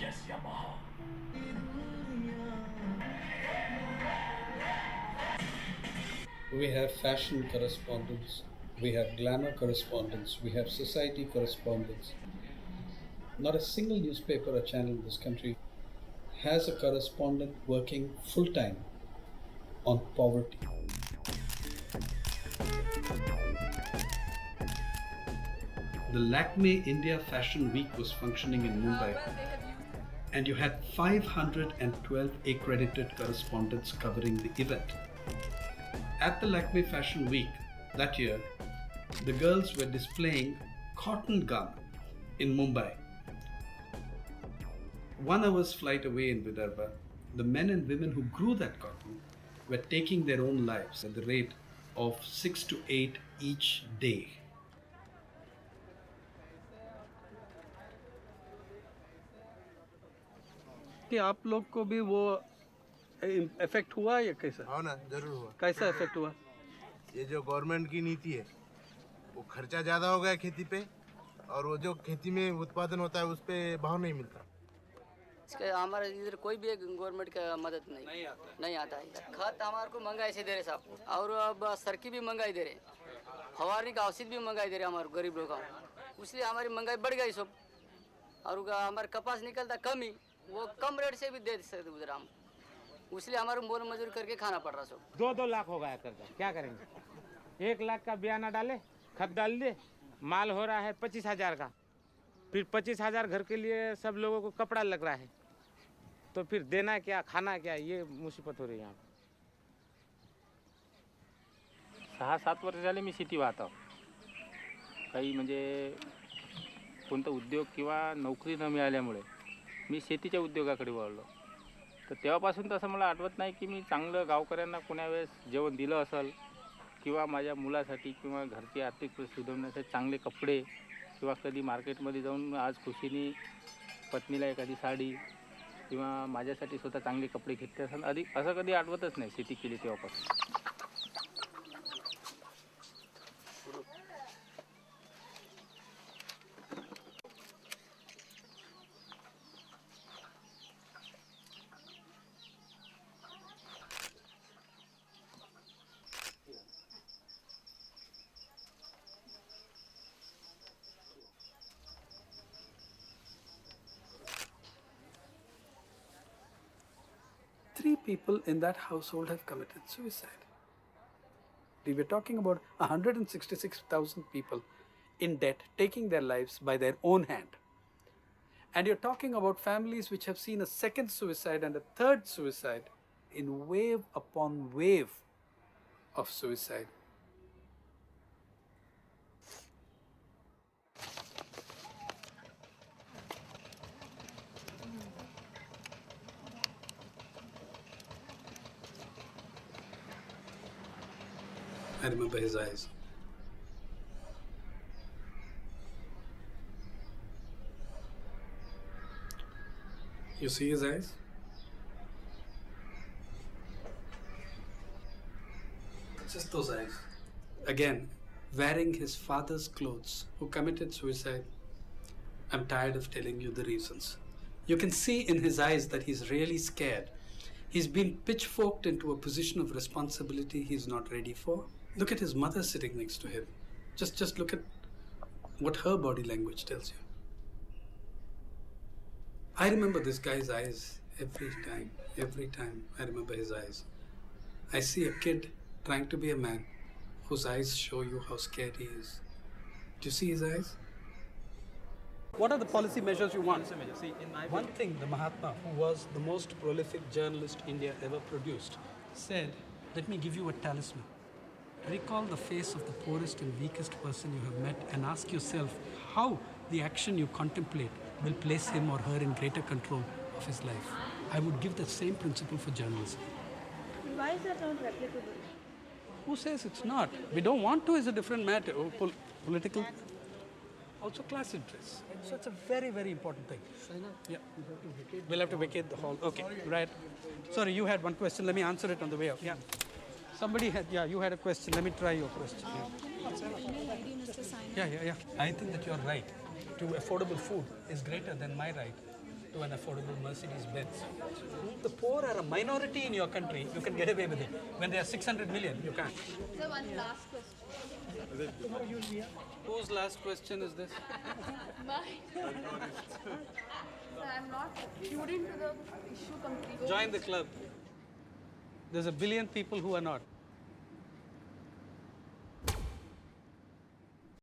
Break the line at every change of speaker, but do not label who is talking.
Yes, Yamaha.
We have fashion correspondents, we have glamour correspondents, we have society correspondents. Not a single newspaper or channel in this country has a correspondent working full time on poverty. The Lakme India Fashion Week was functioning in Mumbai, and you had 512 accredited correspondents covering the event. At the Lakme Fashion Week that year, the girls were displaying cotton gum in Mumbai. 1 hour's flight away in Vidarbha, the men and women who grew that cotton were taking their own lives at the rate of 6 to 8 each day.
कि आप लोग को भी वो effect हुआ या कैसा?
हाँ ना, जरूर हुआ।
कैसा इफेक्ट हुआ?
ये जो गवर्नमेंट की नीति है, वो खर्चा ज़्यादा हो गया खेती पे, और वो जो खेती में उत्पादन होता है उस पे भाव नहीं मिलता।
इसके हमारे इधर कोई भी गवर्नमेंट का मदद नहीं आता है। खाद हमारे को महंगाई से दे रहे साहब, और अब सरकी भी महंगाई दे रहे, फवारनी का औषध भी महंगाई दे रहे हमारे गरीब लोगों को, इसलिए हमारी महंगाई बढ़ गई सब। और हमारे कपास निकलता कम ही, वो कम रेट से भी दे सकते उधर हम, इसलिए हमारे मोल मजदूरी करके खाना पड़ रहा सब।
2-2 लाख हो गया कर्जा, क्या करेंगे? 1 लाख का बयाना डाले, खत डाल दे, माल हो रहा है 25,000 का, फिर 25,000 घर के लिए सब लोगों को कपड़ा लग रहा है, तो फिर देना क्या, खाना क्या, ये मुसीबत हो रही है यहाँ। 6-7 वर्ष झाले मी शेती वाहतो. काही म्हणजे कोणता उद्योग किंवा नोकरी न मिळाल्यामुळे मी शेतीच्या उद्योगाकडे वळलो. तर तेव्हापासून तसं मला आठवत नाही की मी चांगलं गावकऱ्यांना कोणा वेळेस जेवण दिलं असेल, किंवा माझ्या मुलासाठी किंवा घरची आर्थिक परिस्थिती सुधारण्यासाठी चांगले कपडे, किंवा कधी मार्केटमध्ये जाऊन आज खुशीने पत्नीला एखादी साडी किंवा माझ्यासाठी स्वतः चांगले कपडे घेतले असेल, असं कधी आठवतच नाही शेती केली तेव्हापासून.
Three people in that household have committed suicide. We were talking about 166,000 people in debt taking their lives by their own hand. And you're talking about families which have seen a second suicide and a third suicide in wave upon wave of suicide. I remember his eyes. You see his eyes? Just those eyes. Again, wearing his father's clothes, who committed suicide. I'm tired of telling you the reasons. You can see in his eyes that he's really scared. He's been pitchforked into a position of responsibility he's not ready for. Look at his mother sitting next to him. Just look at what her body language tells you. I remember this guy's eyes every time I remember his eyes. I see a kid trying to be a man whose eyes show you how scared he is. Do you see his eyes? What are the policy measures you want? See, one thing the Mahatma, who was the most prolific journalist India ever produced, said, let me give you a talisman. Recall the face of the poorest and weakest person you have met and ask yourself how the action you contemplate will place him or her in greater control of his life. I would give the same principle for journalism.
Why is that not replicable?
Who says it's not? We don't want to is a different matter. Political. Also class interest. So it's a very, very important thing. Sainath, yeah. We'll have to vacate the hall. Okay, right. Sorry, you had one question. Let me answer it on the way out. Yeah. Somebody had, you had a question. Let me try your question.
Can you ID Mr. Sainath?
Yeah. I think that you're right. to affordable food is greater than my right to an affordable Mercedes Benz. The poor are a minority in your country. You can get away with it. When there are 600 million, you can't.
Sir, one last question.
Whose last question is this?
Mine. Sir, I'm not student to the issue completely.
Join the club. There's a billion people who are not.